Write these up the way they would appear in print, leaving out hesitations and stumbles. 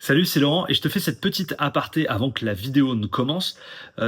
Salut, c'est Laurent et je te fais cette petite aparté avant que la vidéo ne commence,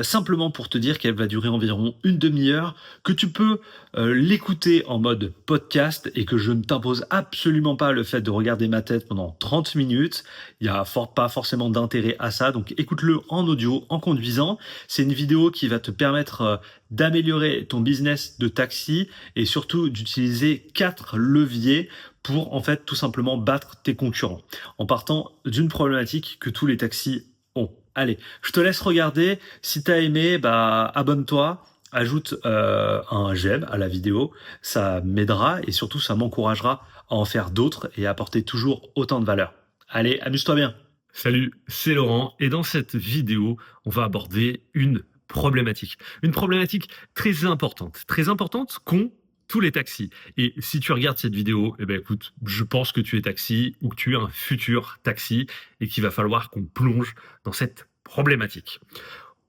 simplement pour te dire qu'elle va durer environ une demi-heure, que tu peux l'écouter en mode podcast et que je ne t'impose absolument pas le fait de regarder ma tête pendant 30 minutes. Il n'y a pas forcément d'intérêt à ça, donc écoute-le en audio, en conduisant. C'est une vidéo qui va te permettre d'améliorer ton business de taxi et surtout d'utiliser 4 leviers pour en fait tout simplement battre tes concurrents en partant d'une problématique que tous les taxis ont. Allez, je te laisse regarder. Si t'as aimé, bah abonne-toi, ajoute un j'aime à la vidéo. Ça m'aidera et surtout ça m'encouragera à en faire d'autres et à apporter toujours autant de valeur. Allez, amuse-toi bien. Salut, c'est Laurent et dans cette vidéo, on va aborder une problématique. Une problématique très importante qu'ont tous les taxis. Et si tu regardes cette vidéo, eh ben écoute, je pense que tu es taxi ou que tu es un futur taxi et qu'il va falloir qu'on plonge dans cette problématique.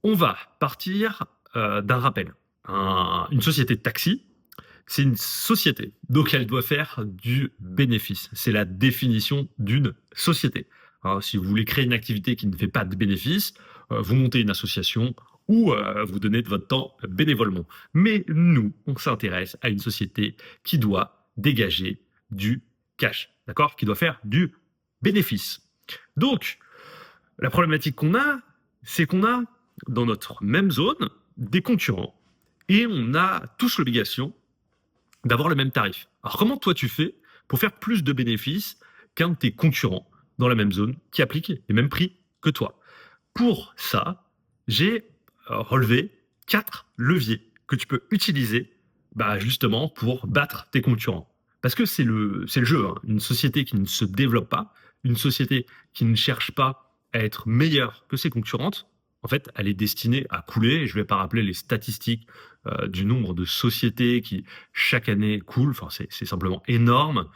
On va partir d'un rappel. Une société de taxi, c'est une société, donc elle doit faire du bénéfice. C'est la définition d'une société. Hein, si vous voulez créer une activité qui ne fait pas de bénéfice, vous montez une association ou vous donnez de votre temps bénévolement. Mais nous, on s'intéresse à une société qui doit dégager du cash, d'accord? Qui doit faire du bénéfice. Donc, la problématique qu'on a, c'est qu'on a dans notre même zone des concurrents et on a tous l'obligation d'avoir le même tarif. Alors comment toi tu fais pour faire plus de bénéfices qu'un de tes concurrents dans la même zone qui applique les mêmes prix que toi? Pour ça, j'ai relevé 4 leviers que tu peux utiliser justement pour battre tes concurrents. Parce que c'est le jeu, hein. Une société qui ne se développe pas, une société qui ne cherche pas à être meilleure que ses concurrentes, en fait, elle est destinée à couler. Et je ne vais pas rappeler les statistiques du nombre de sociétés qui chaque année coulent. Enfin, c'est simplement énorme.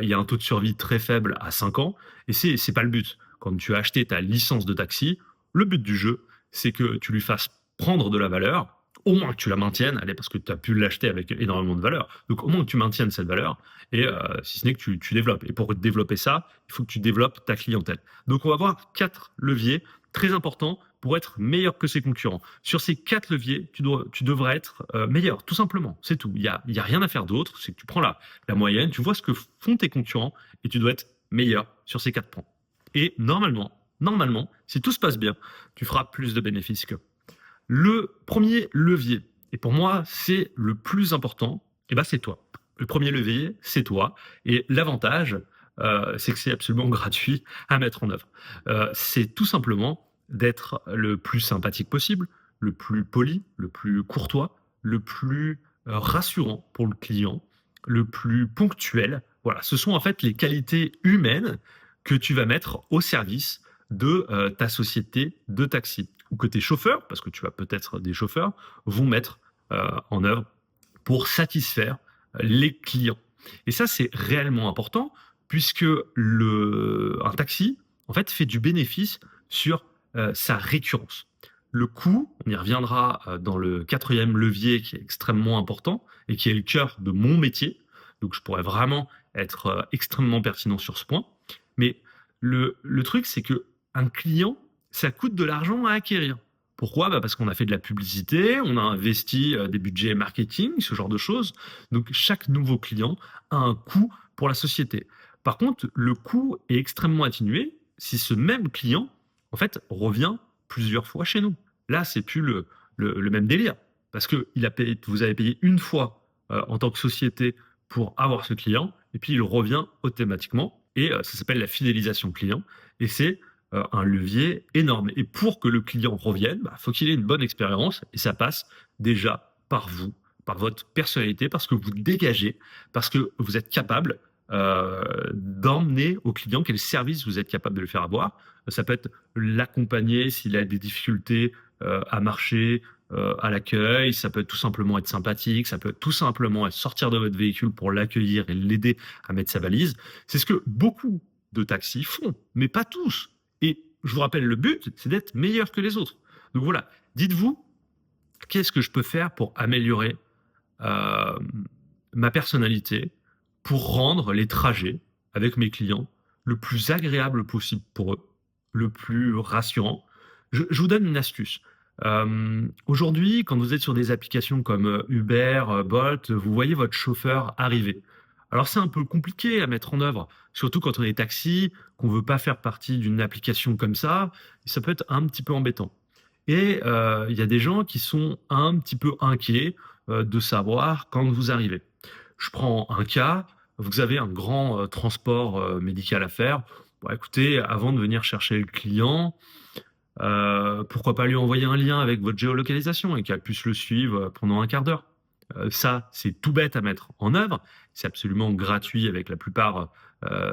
Il y a un taux de survie très faible à 5 ans. Et c'est pas le but. Quand tu as acheté ta licence de taxi, le but du jeu, c'est que tu lui fasses prendre de la valeur, au moins que tu la maintiennes, allez, parce que tu as pu l'acheter avec énormément de valeur. Donc au moins que tu maintiennes cette valeur, et si ce n'est que tu développes. Et pour développer ça, il faut que tu développes ta clientèle. Donc on va voir 4 leviers très importants pour être meilleur que ses concurrents. Sur ces 4 leviers, tu devrais être meilleur, tout simplement. C'est tout. Il y a rien à faire d'autre. C'est que tu prends la moyenne, tu vois ce que font tes concurrents, et tu dois être meilleur sur ces 4 points. Et normalement, si tout se passe bien, tu feras plus de bénéfices qu'eux. Le premier levier, et pour moi, c'est le plus important, et c'est toi. Le premier levier, c'est toi. Et l'avantage, c'est que c'est absolument gratuit à mettre en œuvre. C'est tout simplement d'être le plus sympathique possible, le plus poli, le plus courtois, le plus rassurant pour le client, le plus ponctuel. Voilà, ce sont en fait les qualités humaines que tu vas mettre au service de ta société de taxi ou que tes chauffeurs, parce que tu as peut-être des chauffeurs, vont mettre en œuvre pour satisfaire les clients. Et ça, c'est réellement important puisque un taxi, en fait, fait du bénéfice sur sa récurrence. Le coût, on y reviendra dans le quatrième levier qui est extrêmement important et qui est le cœur de mon métier. Donc, je pourrais vraiment être extrêmement pertinent sur ce point. Mais le truc, c'est que un client, ça coûte de l'argent à acquérir. Pourquoi? Parce qu'on a fait de la publicité, on a investi des budgets marketing, ce genre de choses. Donc chaque nouveau client a un coût pour la société. Par contre, le coût est extrêmement atténué si ce même client, en fait, revient plusieurs fois chez nous. Là, c'est plus le même délire. Parce que vous avez payé une fois en tant que société pour avoir ce client, et puis il revient automatiquement. Et ça s'appelle la fidélisation client. Et c'est un levier énorme. Et pour que le client revienne, faut qu'il ait une bonne expérience et ça passe déjà par vous, par votre personnalité, parce que vous dégagez, parce que vous êtes capable d'emmener au client quel service vous êtes capable de le faire avoir. Ça peut être l'accompagner s'il a des difficultés à marcher, à l'accueil, ça peut tout simplement être sympathique, ça peut tout simplement être sortir de votre véhicule pour l'accueillir et l'aider à mettre sa valise. C'est ce que beaucoup de taxis font, mais pas tous. Et je vous rappelle, le but, c'est d'être meilleur que les autres. Donc voilà, dites-vous, qu'est-ce que je peux faire pour améliorer euh, ma personnalité, pour rendre les trajets avec mes clients le plus agréable possible pour eux, le plus rassurant. Je vous donne une astuce. Aujourd'hui, quand vous êtes sur des applications comme Uber, Bolt, vous voyez votre chauffeur arriver. Alors c'est un peu compliqué à mettre en œuvre, surtout quand on est taxi, qu'on veut pas faire partie d'une application comme ça, et ça peut être un petit peu embêtant. Et il y a des gens qui sont un petit peu inquiets de savoir quand vous arrivez. Je prends un cas, vous avez un grand transport médical à faire. Bon, écoutez, avant de venir chercher le client, pourquoi pas lui envoyer un lien avec votre géolocalisation et qu'elle puisse le suivre pendant un quart d'heure. Ça, c'est tout bête à mettre en œuvre. C'est absolument gratuit avec la plupart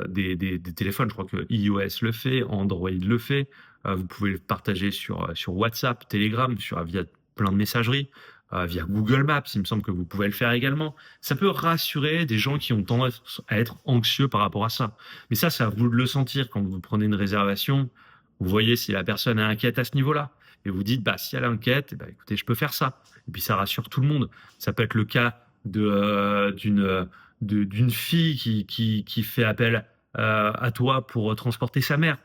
des téléphones. Je crois que iOS le fait, Android le fait. Vous pouvez le partager sur WhatsApp, Telegram, via plein de messageries, via Google Maps. Il me semble que vous pouvez le faire également. Ça peut rassurer des gens qui ont tendance à être anxieux par rapport à ça. Mais ça, c'est à vous de le sentir quand vous prenez une réservation. Vous voyez si la personne est inquiète à ce niveau-là. Et vous dites, bah, si elle est inquiète, bah, écoutez, je peux faire ça. Et puis ça rassure tout le monde. Ça peut être le cas d'une fille qui fait appel à toi pour transporter sa mère,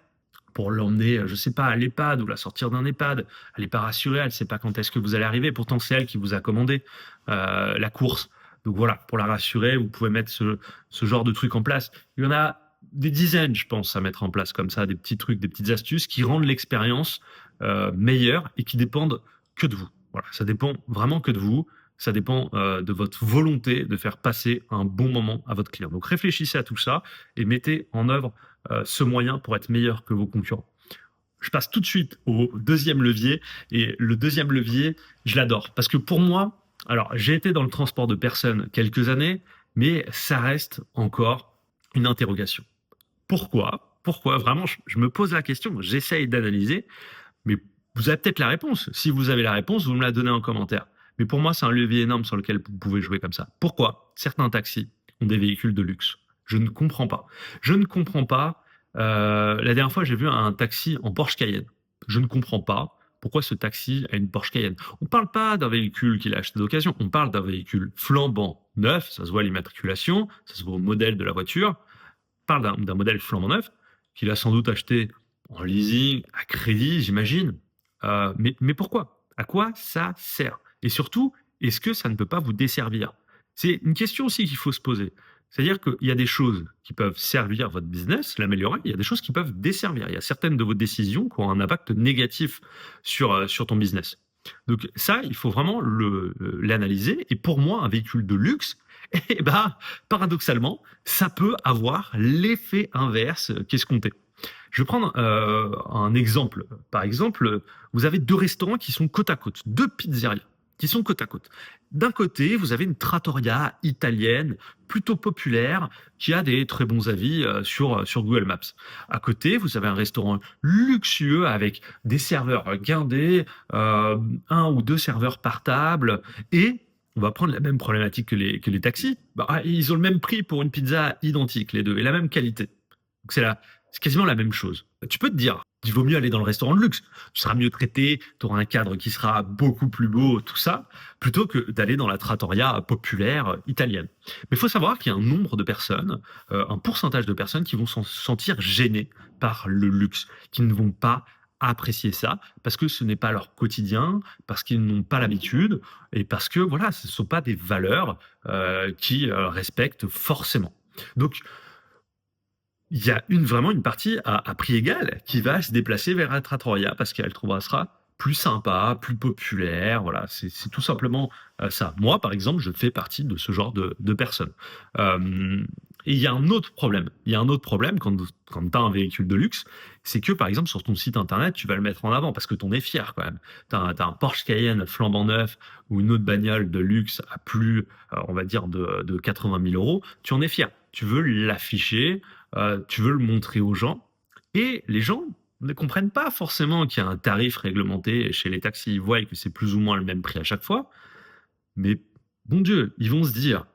pour l'emmener, je sais pas, à l'EHPAD ou la sortir d'un EHPAD. Elle n'est pas rassurée, elle ne sait pas quand est-ce que vous allez arriver. Pourtant, c'est elle qui vous a commandé la course. Donc voilà, pour la rassurer, vous pouvez mettre ce genre de truc en place. Il y en a des dizaines, je pense, à mettre en place comme ça, des petits trucs, des petites astuces qui rendent l'expérience meilleure et qui dépendent que de vous. Voilà, ça dépend vraiment que de vous. Ça dépend de votre volonté de faire passer un bon moment à votre client. Donc réfléchissez à tout ça et mettez en œuvre ce moyen pour être meilleur que vos concurrents. Je passe tout de suite au deuxième levier. Et le deuxième levier, je l'adore. Parce que pour moi, alors j'ai été dans le transport de personnes quelques années, mais ça reste encore une interrogation. Pourquoi? Pourquoi? Vraiment, je me pose la question, j'essaye d'analyser, mais vous avez peut-être la réponse. Si vous avez la réponse, vous me la donnez en commentaire. Mais pour moi, c'est un levier énorme sur lequel vous pouvez jouer comme ça. Pourquoi certains taxis ont des véhicules de luxe? Je ne comprends pas. Je ne comprends pas. La dernière fois, j'ai vu un taxi en Porsche Cayenne. Je ne comprends pas pourquoi ce taxi a une Porsche Cayenne. On ne parle pas d'un véhicule qu'il a acheté d'occasion. On parle d'un véhicule flambant neuf. Ça se voit à l'immatriculation, ça se voit au modèle de la voiture. On parle d'un modèle flambant neuf qu'il a sans doute acheté en leasing, à crédit, j'imagine. Mais pourquoi? À quoi ça sert? Et surtout, est-ce que ça ne peut pas vous desservir? C'est une question aussi qu'il faut se poser. C'est-à-dire qu'il y a des choses qui peuvent servir votre business, l'améliorer, il y a des choses qui peuvent desservir. Il y a certaines de vos décisions qui ont un impact négatif sur ton business. Donc ça, il faut vraiment l'analyser. Et pour moi, un véhicule de luxe, eh ben, paradoxalement, ça peut avoir l'effet inverse qu'escompté. Je vais prendre un exemple. Par exemple, vous avez deux restaurants qui sont côte à côte, deux pizzerias qui sont côte à côte. D'un côté, vous avez une trattoria italienne plutôt populaire qui a des très bons avis sur Google Maps. À côté, vous avez un restaurant luxueux avec des serveurs guindés, un ou deux serveurs par table et on va prendre la même problématique que les taxis. Bah, ils ont le même prix pour une pizza identique, les deux, et la même qualité. Donc c'est quasiment la même chose. Tu peux te dire, il vaut mieux aller dans le restaurant de luxe. Tu seras mieux traité, tu auras un cadre qui sera beaucoup plus beau, tout ça, plutôt que d'aller dans la trattoria populaire italienne. Mais il faut savoir qu'il y a un nombre de personnes, un pourcentage de personnes qui vont se sentir gênées par le luxe, qui ne vont pas apprécier ça parce que ce n'est pas leur quotidien, parce qu'ils n'ont pas l'habitude et parce que voilà, ce ne sont pas des valeurs qui respectent forcément. Donc il y a vraiment une partie à prix égal qui va se déplacer vers la trattoria parce qu'elle trouvera sera plus sympa, plus populaire. Voilà, c'est tout simplement ça. Moi, par exemple, je fais partie de ce genre de personnes. Et il y a un autre problème. Il y a un autre problème quand tu as un véhicule de luxe, c'est que par exemple sur ton site internet, tu vas le mettre en avant parce que tu en es fier quand même. Tu as, un Porsche Cayenne flambant neuf ou une autre bagnole de luxe à plus, on va dire, de 80 000 euros. Tu en es fier. Tu veux l'afficher, tu veux le montrer aux gens et les gens ne comprennent pas forcément qu'il y a un tarif réglementé chez les taxis. Ils voient que c'est plus ou moins le même prix à chaque fois. Mais bon Dieu, ils vont se dire,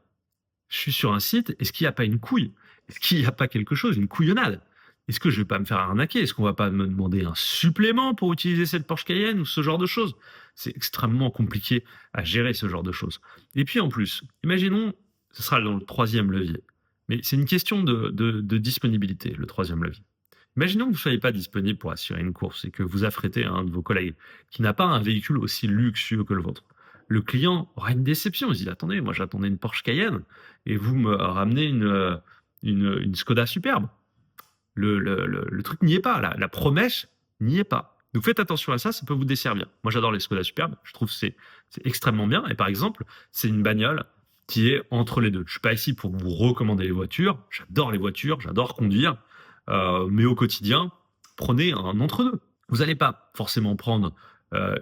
je suis sur un site, est-ce qu'il n'y a pas une couille? Est-ce qu'il n'y a pas quelque chose, une couillonnade? Est-ce que je vais pas me faire arnaquer? Est-ce qu'on va pas me demander un supplément pour utiliser cette Porsche Cayenne ou ce genre de choses? C'est extrêmement compliqué à gérer ce genre de choses. Et puis en plus, imaginons, ce sera dans le troisième levier, mais c'est une question de disponibilité, le troisième levier. Imaginons que vous ne soyez pas disponible pour assurer une course et que vous affrétez un de vos collègues qui n'a pas un véhicule aussi luxueux que le vôtre. Le client aura une déception. Il se dit, attendez, moi j'attendais une Porsche Cayenne et vous me ramenez une Skoda superbe. Le truc n'y est pas, la promesse n'y est pas. Donc faites attention à ça, ça peut vous desservir. Moi j'adore les Skoda superbes, je trouve que c'est extrêmement bien. Et par exemple, c'est une bagnole qui est entre les deux. Je suis pas ici pour vous recommander les voitures, j'adore les voitures, j'adore conduire, mais au quotidien, prenez un entre-deux. Vous n'allez pas forcément prendre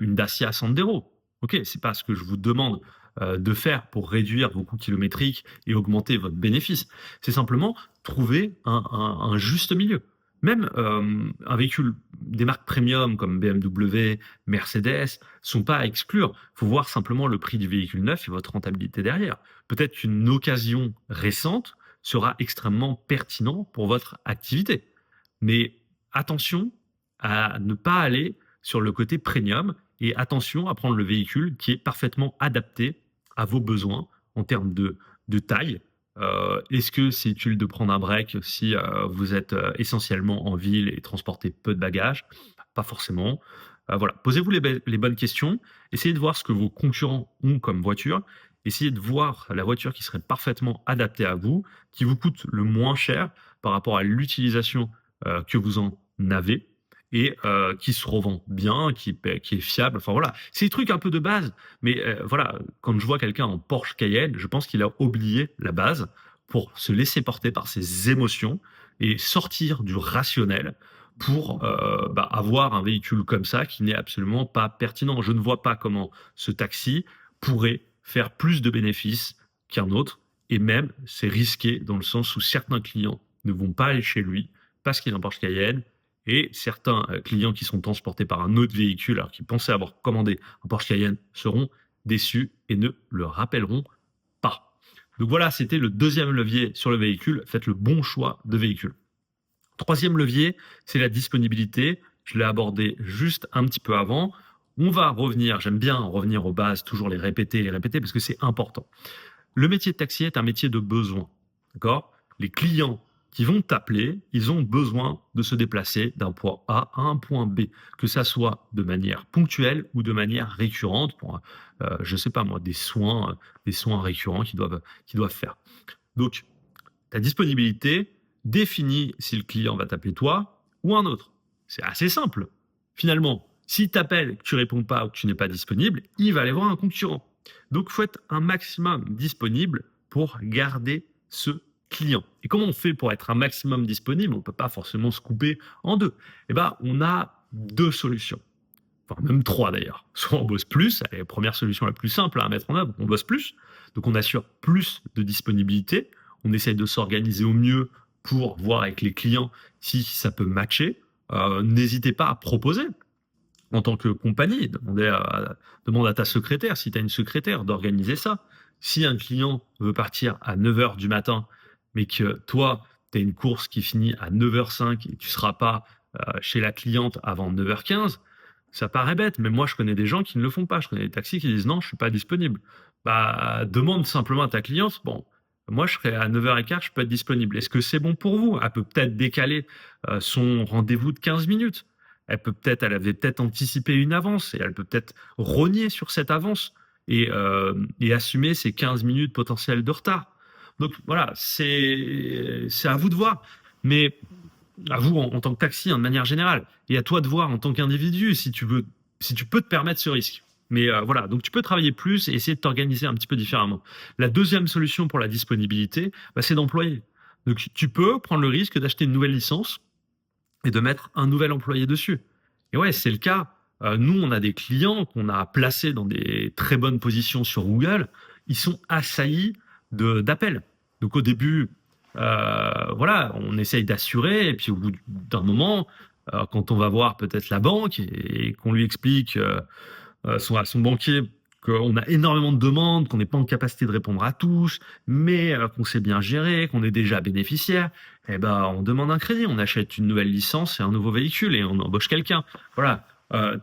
une Dacia Sandero. Ok, c'est pas ce que je vous demande de faire pour réduire vos coûts kilométriques et augmenter votre bénéfice. C'est simplement trouver un juste milieu. Même un véhicule des marques premium comme BMW, Mercedes sont pas à exclure. Il faut voir simplement le prix du véhicule neuf et votre rentabilité derrière. Peut-être qu'une occasion récente sera extrêmement pertinent pour votre activité. Mais attention à ne pas aller sur le côté premium et attention à prendre le véhicule qui est parfaitement adapté à vos besoins en termes de taille. Est-ce que c'est utile de prendre un break si vous êtes essentiellement en ville et transportez peu de bagages? Pas forcément. Voilà, posez-vous les bonnes questions, essayez de voir ce que vos concurrents ont comme voiture, essayez de voir la voiture qui serait parfaitement adaptée à vous, qui vous coûte le moins cher par rapport à l'utilisation que vous en avez et qui se revend bien, qui est fiable. Enfin voilà, c'est des trucs un peu de base. Mais voilà, quand je vois quelqu'un en Porsche Cayenne, je pense qu'il a oublié la base pour se laisser porter par ses émotions et sortir du rationnel pour avoir un véhicule comme ça qui n'est absolument pas pertinent. Je ne vois pas comment ce taxi pourrait faire plus de bénéfices qu'un autre. Et même, c'est risqué dans le sens où certains clients ne vont pas aller chez lui parce qu'il a un Porsche Cayenne et certains clients qui sont transportés par un autre véhicule alors qu'ils pensaient avoir commandé un Porsche Cayenne seront déçus et ne le rappelleront pas. Donc voilà, c'était le deuxième levier sur le véhicule. Faites le bon choix de véhicule. Troisième levier, c'est la disponibilité. Je l'ai abordé juste un petit peu avant. On va revenir, j'aime bien revenir aux bases, toujours les répéter parce que c'est important. Le métier de taxi est un métier de besoin. D'accord ? Les clients qui vont t'appeler, ils ont besoin de se déplacer d'un point A à un point B, que ça soit de manière ponctuelle ou de manière récurrente pour, je sais pas moi, des soins récurrents qu'ils doivent faire. Donc, ta disponibilité définit si le client va t'appeler toi ou un autre. C'est assez simple. Finalement, s'il t'appelle, que tu réponds pas ou que tu n'es pas disponible, il va aller voir un concurrent. Donc, il faut être un maximum disponible pour garder ce client. Et comment on fait pour être un maximum disponible? On ne peut pas forcément se couper en deux. Eh ben, on a deux solutions. Enfin, même trois d'ailleurs. Soit on bosse plus, c'est la première solution la plus simple à mettre en œuvre, on bosse plus. Donc, on assure plus de disponibilité. On essaye de s'organiser au mieux pour voir avec les clients si ça peut matcher. N'hésitez pas à proposer en tant que compagnie. Demande à ta secrétaire, si tu as une secrétaire, d'organiser ça. Si un client veut partir à 9h du matin, mais que toi, tu as une course qui finit à 9h05 et tu ne seras pas chez la cliente avant 9h15, ça paraît bête, mais moi, je connais des gens qui ne le font pas. Je connais des taxis qui disent non, je ne suis pas disponible. Bah, demande simplement à ta cliente, bon, moi, je serai à 9h15, je peux être disponible. Est-ce que c'est bon pour vous? Elle peut peut-être décaler son rendez-vous de 15 minutes. Elle avait peut-être anticipé une avance et elle peut peut-être rogner sur cette avance et assumer ces 15 minutes potentielles de retard. Donc voilà, c'est à vous de voir, mais à vous en tant que taxi, de manière générale, et à toi de voir en tant qu'individu si tu peux te permettre ce risque. Mais voilà, donc tu peux travailler plus et essayer de t'organiser un petit peu différemment. La deuxième solution pour la disponibilité, c'est d'employer. Donc tu peux prendre le risque d'acheter une nouvelle licence et de mettre un nouvel employé dessus. Et ouais, c'est le cas. Nous, on a des clients qu'on a placés dans des très bonnes positions sur Google. Ils sont assaillis d'appels. Donc au début, voilà, on essaye d'assurer, et puis au bout d'un moment, quand on va voir peut-être la banque et qu'on lui explique à son banquier qu'on a énormément de demandes, qu'on n'est pas en capacité de répondre à tous, mais qu'on sait bien gérer, qu'on est déjà bénéficiaire, eh ben, on demande un crédit, on achète une nouvelle licence et un nouveau véhicule et on embauche quelqu'un. Voilà.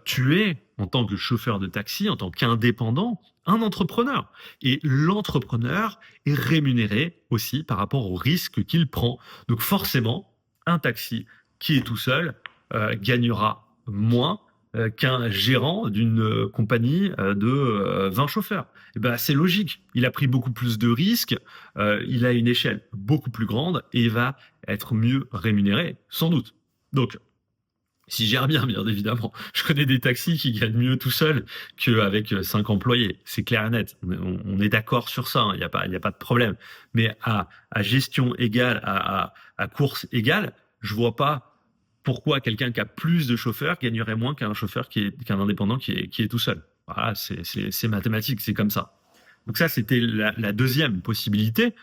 Tu es, en tant que chauffeur de taxi, en tant qu'indépendant, un entrepreneur. Et l'entrepreneur est rémunéré aussi par rapport au risque qu'il prend. Donc forcément, un taxi qui est tout seul gagnera moins qu'un gérant d'une compagnie de 20 chauffeurs. Et ben, c'est logique. Il a pris beaucoup plus de risques, il a une échelle beaucoup plus grande et il va être mieux rémunéré, sans doute. Donc, si gère bien, bien évidemment. Je connais des taxis qui gagnent mieux tout seul qu'avec 5 employés. C'est clair et net. On est d'accord sur ça. Il n'y a pas, il y a pas de problème. Mais à gestion égale, à course égale, je vois pas pourquoi quelqu'un qui a plus de chauffeurs gagnerait moins qu'un chauffeur qu'un indépendant qui est tout seul. Voilà, c'est mathématique, c'est comme ça. Donc ça, c'était la deuxième possibilité,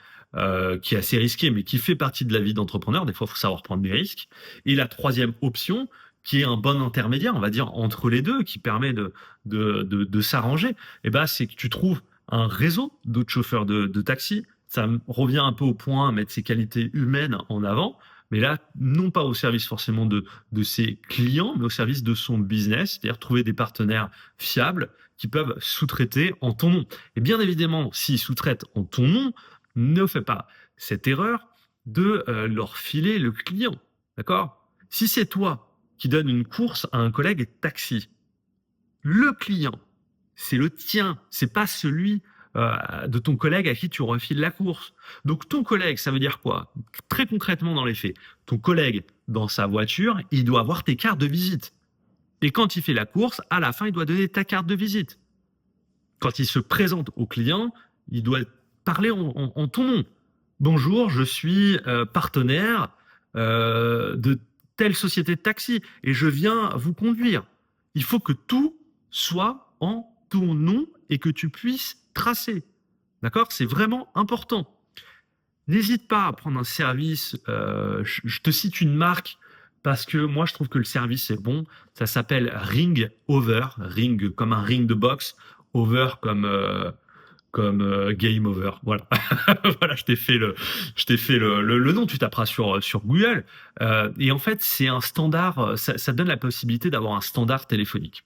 qui est assez risquée, mais qui fait partie de la vie d'entrepreneur. Des fois, il faut savoir prendre des risques. Et la troisième option, qui est un bon intermédiaire, on va dire, entre les deux, qui permet de s'arranger, eh ben, c'est que tu trouves un réseau d'autres chauffeurs de taxi. Ça revient un peu au point à mettre ses qualités humaines en avant, mais là, non pas au service forcément de ses clients, mais au service de son business, c'est-à-dire trouver des partenaires fiables qui peuvent sous-traiter en ton nom. Et bien évidemment, s'ils sous-traitent en ton nom, ne fais pas cette erreur de leur filer le client. D'accord? Si c'est toi qui donne une course à un collègue taxi, le client, c'est le tien, c'est pas celui de ton collègue à qui tu refiles la course. Donc ton collègue, ça veut dire quoi? Très concrètement dans les faits, ton collègue dans sa voiture, il doit avoir tes cartes de visite. Et quand il fait la course, à la fin, il doit donner ta carte de visite. Quand il se présente au client, il doit parler en ton nom. Bonjour, je suis partenaire de telle société de taxi et je viens vous conduire. Il faut que tout soit en ton nom et que tu puisses tracer. D'accord? C'est vraiment important. N'hésite pas à prendre un service. Je te cite une marque parce que moi, je trouve que le service est bon. Ça s'appelle Ring Over. Ring comme un ring de boxe. Over comme Game Over. Voilà. Voilà, je t'ai fait le nom. Tu taperas sur Google. Et en fait, c'est un standard. Ça donne la possibilité d'avoir un standard téléphonique.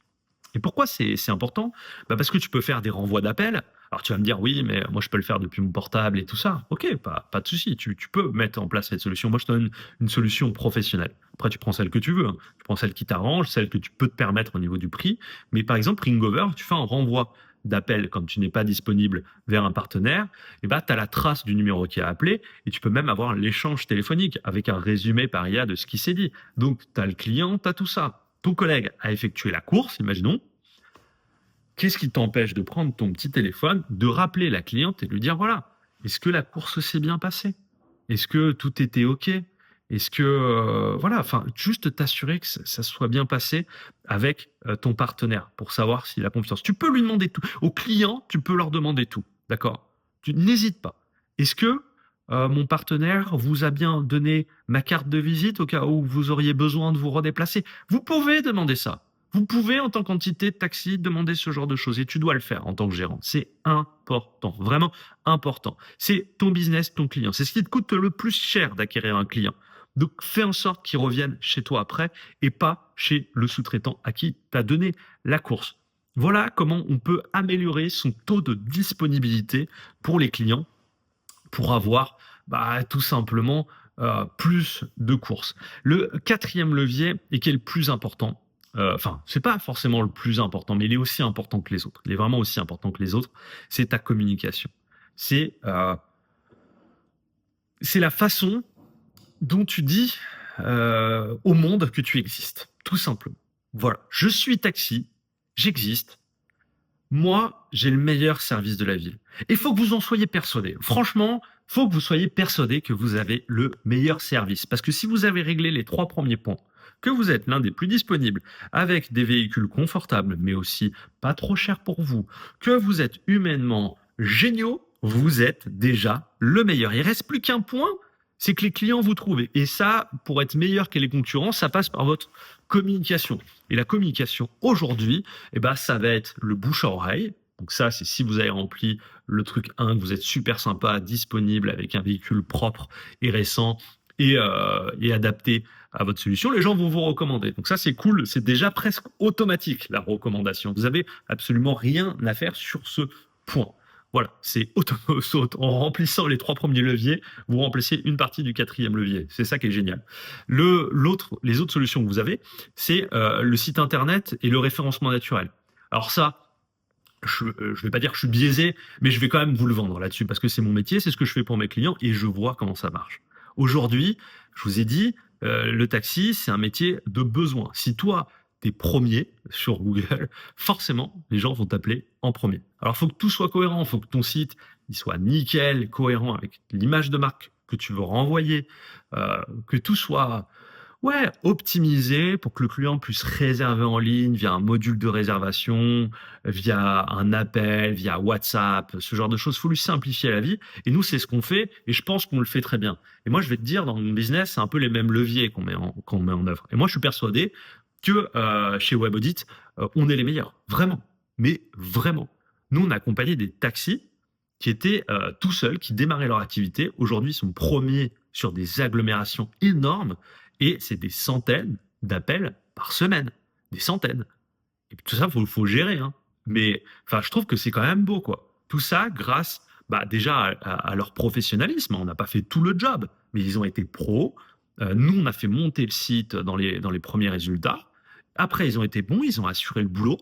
Et pourquoi c'est important? Bah parce que tu peux faire des renvois d'appels. Alors tu vas me dire, oui, mais moi je peux le faire depuis mon portable et tout ça. Ok, pas de souci, tu peux mettre en place cette solution. Moi je te donne une solution professionnelle. Après tu prends celle que tu veux, hein. Tu prends celle qui t'arrange, celle que tu peux te permettre au niveau du prix. Mais par exemple, Ringover, tu fais un renvoi d'appel quand tu n'es pas disponible vers un partenaire, et bah, tu as la trace du numéro qui a appelé et tu peux même avoir l'échange téléphonique avec un résumé par IA de ce qui s'est dit. Donc tu as le client, tu as tout ça. Ton collègue a effectué la course, imaginons. Qu'est-ce qui t'empêche de prendre ton petit téléphone, de rappeler la cliente et de lui dire, voilà, est-ce que la course s'est bien passée? Est-ce que tout était OK? Est-ce que, voilà, enfin, juste t'assurer que ça soit bien passé avec ton partenaire pour savoir s'il a confiance. Tu peux lui demander tout. Aux clients, tu peux leur demander tout. D'accord? Tu n'hésites pas. Est-ce que mon partenaire vous a bien donné ma carte de visite au cas où vous auriez besoin de vous redéplacer? Vous pouvez demander ça. Vous pouvez, en tant qu'entité de taxi, demander ce genre de choses et tu dois le faire en tant que gérant. C'est important, vraiment important. C'est ton business, ton client. C'est ce qui te coûte le plus cher d'acquérir un client. Donc, fais en sorte qu'il revienne chez toi après et pas chez le sous-traitant à qui tu as donné la course. Voilà comment on peut améliorer son taux de disponibilité pour les clients pour avoir tout simplement plus de courses. Le quatrième levier, et qui est le plus important, enfin, c'est pas forcément le plus important, mais il est aussi important que les autres. Il est vraiment aussi important que les autres, c'est ta communication. C'est la façon dont tu dis au monde que tu existes, tout simplement. Voilà, je suis taxi, j'existe, moi, j'ai le meilleur service de la ville. Et il faut que vous en soyez persuadés. Franchement, il faut que vous soyez persuadés que vous avez le meilleur service. Parce que si vous avez réglé les 3 premiers points, que vous êtes l'un des plus disponibles, avec des véhicules confortables, mais aussi pas trop chers pour vous, que vous êtes humainement géniaux, vous êtes déjà le meilleur. Il reste plus qu'un point, c'est que les clients vous trouvent. Et ça, pour être meilleur que les concurrents, ça passe par votre communication. Et la communication aujourd'hui, ça va être le bouche à oreille. Donc ça, c'est si vous avez rempli le truc 1, que vous êtes super sympa, disponible avec un véhicule propre et récent et adapté à votre solution, les gens vont vous recommander. Donc ça, c'est cool. C'est déjà presque automatique, la recommandation. Vous avez absolument rien à faire sur ce point. Voilà, c'est en remplissant les 3 premiers leviers, vous remplissez une partie du 4e levier. C'est ça qui est génial. Les autres solutions que vous avez, c'est le site internet et le référencement naturel. Alors ça, je vais pas dire que je suis biaisé, mais je vais quand même vous le vendre là-dessus parce que c'est mon métier, c'est ce que je fais pour mes clients et je vois comment ça marche. Aujourd'hui, je vous ai dit, le taxi, c'est un métier de besoin. Si toi, t'es premier sur Google, forcément, les gens vont t'appeler en premier. Alors, il faut que tout soit cohérent, il faut que ton site il soit nickel, cohérent avec l'image de marque que tu veux renvoyer, que tout soit ouais, optimisé pour que le client puisse réserver en ligne via un module de réservation, via un appel, via WhatsApp, ce genre de choses. Il faut lui simplifier la vie. Et nous, c'est ce qu'on fait et je pense qu'on le fait très bien. Et moi, je vais te dire, dans mon business, c'est un peu les mêmes leviers qu'on met en œuvre. Et moi, je suis persuadé que chez WebAudit, on est les meilleurs. Vraiment. Mais vraiment. Nous, on a accompagné des taxis qui étaient tout seuls, qui démarraient leur activité. Aujourd'hui, ils sont premiers sur des agglomérations énormes et c'est des centaines d'appels par semaine. Des centaines. Et tout ça, faut gérer. Hein. Mais enfin, je trouve que c'est quand même beau, quoi. Tout ça grâce déjà à leur professionnalisme. On n'a pas fait tout le job, mais ils ont été pros. Nous, on a fait monter le site dans les premiers résultats. Après, ils ont été bons, ils ont assuré le boulot.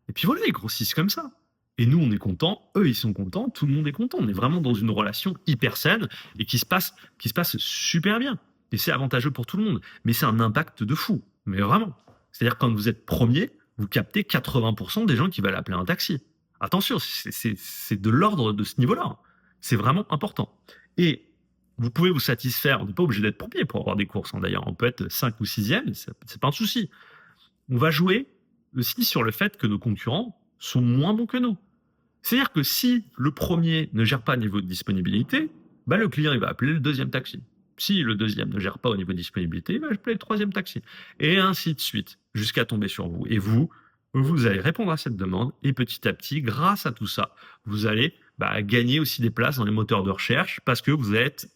Et puis voilà, ils grossissent comme ça. Et nous, on est contents, eux, ils sont contents, tout le monde est content. On est vraiment dans une relation hyper saine et qui se passe super bien. Et c'est avantageux pour tout le monde. Mais c'est un impact de fou. Mais vraiment. C'est-à-dire, quand vous êtes premier, vous captez 80% des gens qui veulent appeler un taxi. Attention, c'est de l'ordre de ce niveau-là. C'est vraiment important. Et vous pouvez vous satisfaire. On n'est pas obligé d'être premier pour avoir des courses. Hein, d'ailleurs, on peut être 5 ou 6e, c'est pas un souci. On va jouer aussi sur le fait que nos concurrents sont moins bons que nous. C'est-à-dire que si le premier ne gère pas niveau de disponibilité, le client il va appeler le deuxième taxi. Si le deuxième ne gère pas au niveau de disponibilité, il va appeler le troisième taxi. Et ainsi de suite, jusqu'à tomber sur vous. Et vous allez répondre à cette demande. Et petit à petit, grâce à tout ça, vous allez gagner aussi des places dans les moteurs de recherche parce que vous êtes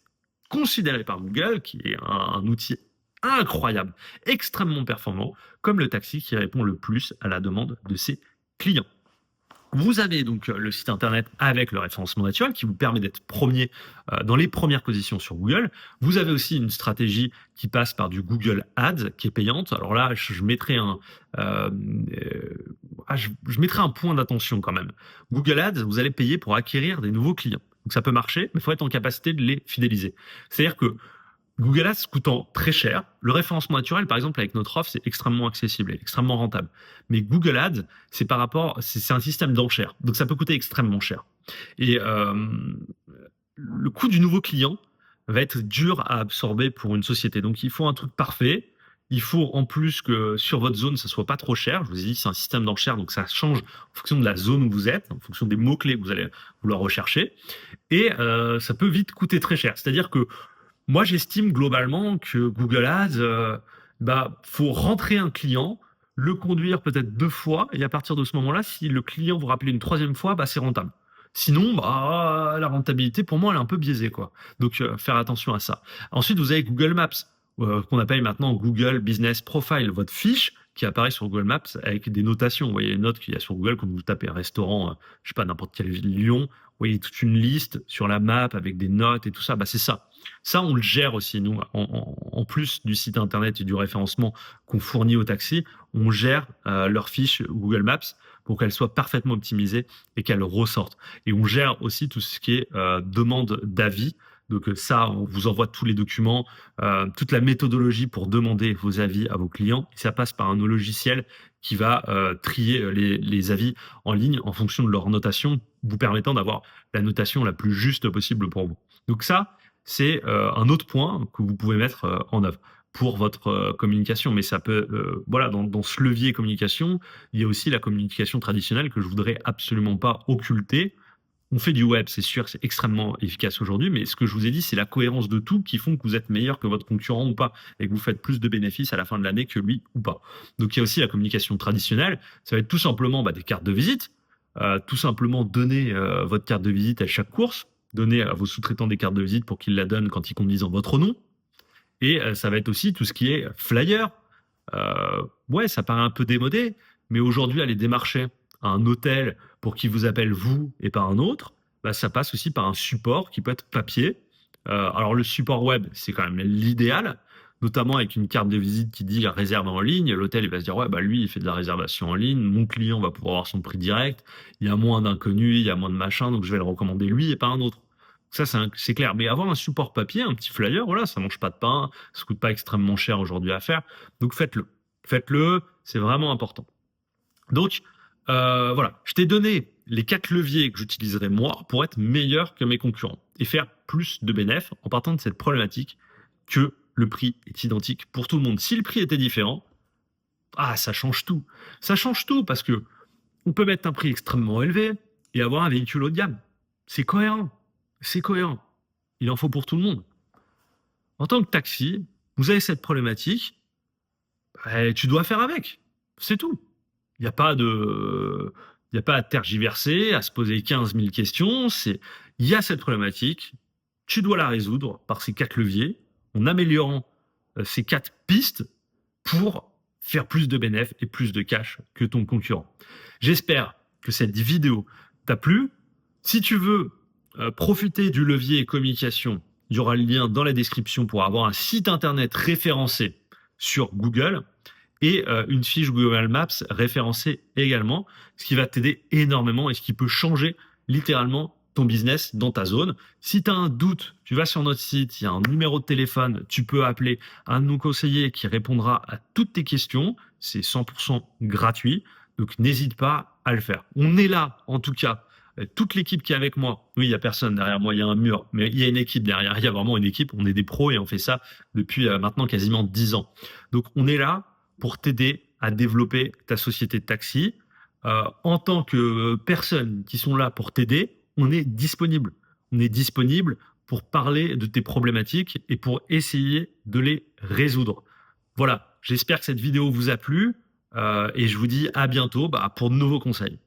considéré par Google, qui est un outil incroyable, extrêmement performant, comme le taxi qui répond le plus à la demande de ses clients. Vous avez donc le site internet avec le référencement naturel qui vous permet d'être premier dans les premières positions sur Google. Vous avez aussi une stratégie qui passe par du Google Ads qui est payante. Alors là, je mettrai je mettrai un point d'attention quand même. Google Ads, vous allez payer pour acquérir des nouveaux clients. Donc ça peut marcher, mais il faut être en capacité de les fidéliser. C'est-à-dire que Google Ads coûtant très cher, le référencement naturel, par exemple, avec notre offre, c'est extrêmement accessible et extrêmement rentable. Mais Google Ads, c'est un système d'enchères. Donc, ça peut coûter extrêmement cher. Et le coût du nouveau client va être dur à absorber pour une société. Donc, il faut un truc parfait. Il faut en plus que sur votre zone, ça soit pas trop cher. Je vous ai dit, c'est un système d'enchères, donc ça change en fonction de la zone où vous êtes, en fonction des mots-clés que vous allez vouloir rechercher. Et ça peut vite coûter très cher. C'est-à-dire que moi, j'estime globalement que Google Ads, faut rentrer un client, le conduire peut-être 2 fois, et à partir de ce moment-là, si le client vous rappelle une 3e fois, c'est rentable. Sinon, la rentabilité, pour moi, elle est un peu biaisée, quoi. Donc, faire attention à ça. Ensuite, vous avez Google Maps, qu'on appelle maintenant Google Business Profile, votre fiche qui apparaît sur Google Maps avec des notations. Vous voyez les notes qu'il y a sur Google quand vous tapez un restaurant, je sais pas, n'importe quelle ville, Lyon. Vous voyez toute une liste sur la map avec des notes et tout ça. C'est ça. Ça, on le gère aussi, nous, en plus du site internet et du référencement qu'on fournit aux taxis, on gère leur fiche Google Maps pour qu'elle soit parfaitement optimisée et qu'elle ressorte. Et on gère aussi tout ce qui est demande d'avis. Donc ça, on vous envoie tous les documents, toute la méthodologie pour demander vos avis à vos clients. Et ça passe par un logiciel qui va trier les avis en ligne en fonction de leur notation, vous permettant d'avoir la notation la plus juste possible pour vous. Donc ça, c'est un autre point que vous pouvez mettre en œuvre pour votre communication. Mais ça peut, dans ce levier communication, il y a aussi la communication traditionnelle que je voudrais absolument pas occulter. On fait du web, c'est sûr, c'est extrêmement efficace aujourd'hui, mais ce que je vous ai dit, c'est la cohérence de tout qui font que vous êtes meilleur que votre concurrent ou pas, et que vous faites plus de bénéfices à la fin de l'année que lui ou pas. Donc il y a aussi la communication traditionnelle, ça va être tout simplement des cartes de visite, tout simplement donner votre carte de visite à chaque course, donner à vos sous-traitants des cartes de visite pour qu'ils la donnent quand ils conduisent en votre nom, et ça va être aussi tout ce qui est flyer. Ça paraît un peu démodé, mais aujourd'hui, aller démarcher un hôtel pour qu'il vous appelle vous et pas un autre, bah, ça passe aussi par un support qui peut être papier. Alors le support web, c'est quand même l'idéal, notamment avec une carte de visite qui dit réserve en ligne. L'hôtel, il va se dire, ouais, bah lui, il fait de la réservation en ligne. Mon client va pouvoir avoir son prix direct. Il y a moins d'inconnus, il y a moins de machin, donc je vais le recommander lui et pas un autre. Ça, c'est clair. Mais avoir un support papier, un petit flyer, voilà, ça mange pas de pain, ça coûte pas extrêmement cher aujourd'hui à faire. Donc faites-le. Faites-le, c'est vraiment important. Donc, voilà, je t'ai donné les 4 leviers que j'utiliserai moi pour être meilleur que mes concurrents et faire plus de bénéfices en partant de cette problématique que le prix est identique pour tout le monde. Si le prix était différent, ça change tout. Ça change tout parce que on peut mettre un prix extrêmement élevé et avoir un véhicule haut de gamme. C'est cohérent. C'est cohérent. Il en faut pour tout le monde. En tant que taxi, vous avez cette problématique, tu dois faire avec. C'est tout. Il n'y a pas de, il y a pas à tergiverser, à se poser 15 000 questions. Il y a cette problématique. Tu dois la résoudre par ces 4 leviers en améliorant ces 4 pistes pour faire plus de bénéfices et plus de cash que ton concurrent. J'espère que cette vidéo t'a plu. Si tu veux profiter du levier communication, il y aura le lien dans la description pour avoir un site internet référencé sur Google et une fiche Google Maps référencée également, ce qui va t'aider énormément et ce qui peut changer littéralement ton business dans ta zone. Si tu as un doute, tu vas sur notre site, il y a un numéro de téléphone, tu peux appeler un de nos conseillers qui répondra à toutes tes questions. C'est 100% gratuit, donc n'hésite pas à le faire. On est là, en tout cas, toute l'équipe qui est avec moi. Oui, il y a personne derrière moi, il y a un mur, mais il y a une équipe derrière. Il y a vraiment une équipe. On est des pros et on fait ça depuis maintenant quasiment 10 ans. Donc, on est là pour t'aider à développer ta société de taxi. En tant que personnes qui sont là pour t'aider, on est disponible. On est disponible pour parler de tes problématiques et pour essayer de les résoudre. Voilà, j'espère que cette vidéo vous a plu et je vous dis à bientôt pour de nouveaux conseils.